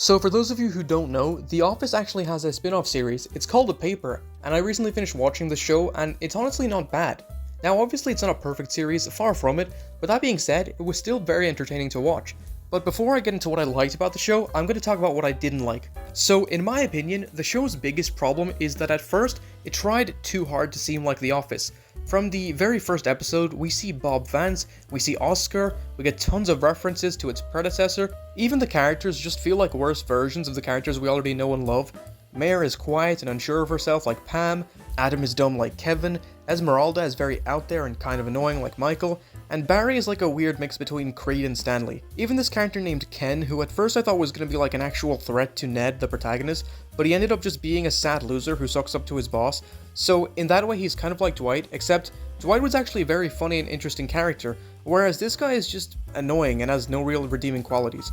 So for those of you who don't know, The Office actually has a spin-off series. It's called The Paper, and I recently finished watching the show, and it's honestly not bad. Now obviously it's not a perfect series, far from it, but that being said, it was still very entertaining to watch. But before I get into what I liked about the show, I'm going to talk about what I didn't like. So in my opinion, the show's biggest problem is that at first, it tried too hard to seem like The Office. From the very first episode, we see Bob Vance, we see Oscar, we get tons of references to its predecessor. Even the characters just feel like worse versions of the characters we already know and love. Mare is quiet and unsure of herself like Pam, Adam is dumb like Kevin, Esmeralda is very out there and kind of annoying like Michael, and Barry is like a weird mix between Creed and Stanley. Even this character named Ken, who at first I thought was going to be like an actual threat to Ned, the protagonist, but he ended up just being a sad loser who sucks up to his boss. So in that way he's kind of like Dwight, except Dwight was actually a very funny and interesting character, whereas this guy is just annoying and has no real redeeming qualities.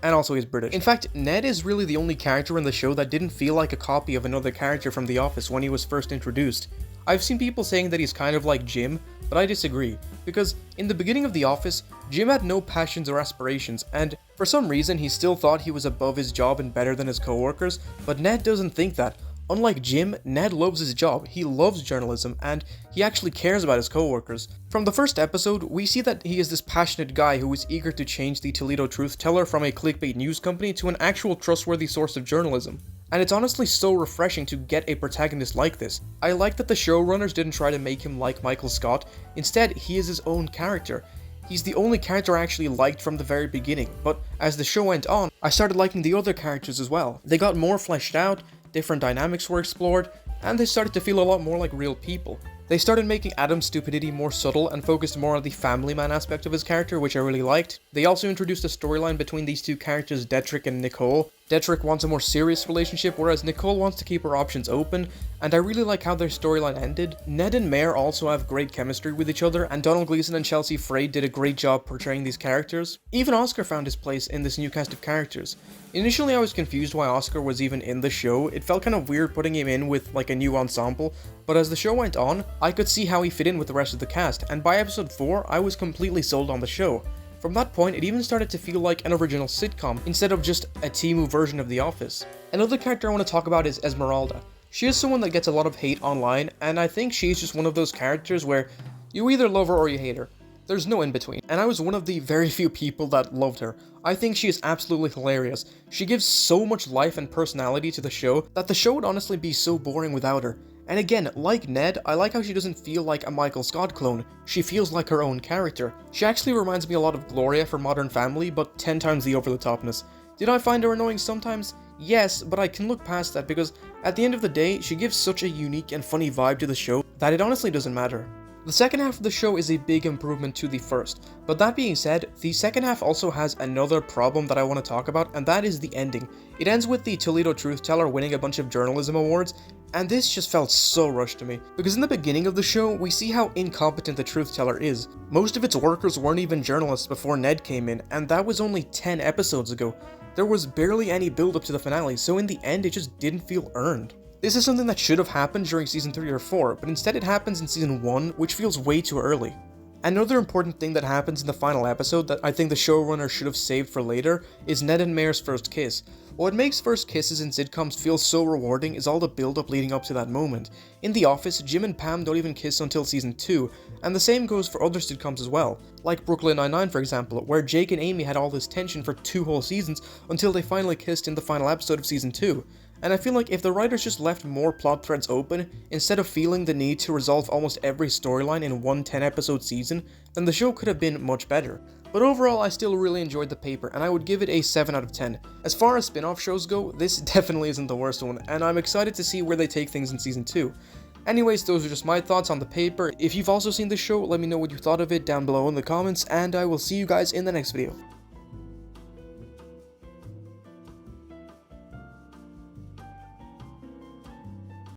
And also he's British. In fact, Ned is really the only character in the show that didn't feel like a copy of another character from The Office when he was first introduced. I've seen people saying that he's kind of like Jim, but I disagree, because in the beginning of The Office, Jim had no passions or aspirations, and for some reason he still thought he was above his job and better than his coworkers, but Ned doesn't think that. Unlike Jim, Ned loves his job, he loves journalism, and he actually cares about his coworkers. From the first episode, we see that he is this passionate guy who is eager to change the Toledo Truth Teller from a clickbait news company to an actual trustworthy source of journalism. And it's honestly so refreshing to get a protagonist like this. I like that the showrunners didn't try to make him like Michael Scott, instead he is his own character. He's the only character I actually liked from the very beginning, but as the show went on, I started liking the other characters as well. They got more fleshed out, different dynamics were explored, and they started to feel a lot more like real people. They started making Adam's stupidity more subtle and focused more on the family man aspect of his character, which I really liked. They also introduced a storyline between these two characters, Detrick and Nicole. Detrick wants a more serious relationship, whereas Nicole wants to keep her options open, and I really like how their storyline ended. Ned and Mare also have great chemistry with each other, and Donald Gleason and Chelsea Frey did a great job portraying these characters. Even Oscar found his place in this new cast of characters. Initially I was confused why Oscar was even in the show. It felt kind of weird putting him in with like a new ensemble, but as the show went on, I could see how he fit in with the rest of the cast, and by episode 4, I was completely sold on the show. From that point, it even started to feel like an original sitcom, instead of just a Temu version of The Office. Another character I want to talk about is Esmeralda. She is someone that gets a lot of hate online, and I think she's just one of those characters where you either love her or you hate her. There's no in between, and I was one of the very few people that loved her. I think she is absolutely hilarious. She gives so much life and personality to the show that the show would honestly be so boring without her. And again, like Ned, I like how she doesn't feel like a Michael Scott clone. She feels like her own character. She actually reminds me a lot of Gloria from Modern Family, but 10 times the over-the-topness. Did I find her annoying sometimes? Yes, but I can look past that because at the end of the day, she gives such a unique and funny vibe to the show that it honestly doesn't matter. The second half of the show is a big improvement to the first, but that being said, the second half also has another problem that I want to talk about, and that is the ending. It ends with the Toledo Truth Teller winning a bunch of journalism awards, and this just felt so rushed to me. Because in the beginning of the show, we see how incompetent the Truth Teller is. Most of its workers weren't even journalists before Ned came in, and that was only 10 episodes ago. There was barely any build up to the finale, so in the end it just didn't feel earned. This is something that should have happened during season 3 or 4, but instead it happens in season 1, which feels way too early. Another important thing that happens in the final episode that I think the showrunner should have saved for later is Ned and Mare's first kiss. What makes first kisses in sitcoms feel so rewarding is all the build-up leading up to that moment. In The Office, Jim and Pam don't even kiss until season 2, and the same goes for other sitcoms as well, like Brooklyn Nine-Nine for example, where Jake and Amy had all this tension for 2 whole seasons until they finally kissed in the final episode of season 2. And I feel like if the writers just left more plot threads open, instead of feeling the need to resolve almost every storyline in one 10-episode season, then the show could have been much better. But overall, I still really enjoyed The Paper, and I would give it a 7 out of 10. As far as spin-off shows go, this definitely isn't the worst one, and I'm excited to see where they take things in season 2. Anyways, those are just my thoughts on The Paper. If you've also seen the show, let me know what you thought of it down below in the comments, and I will see you guys in the next video.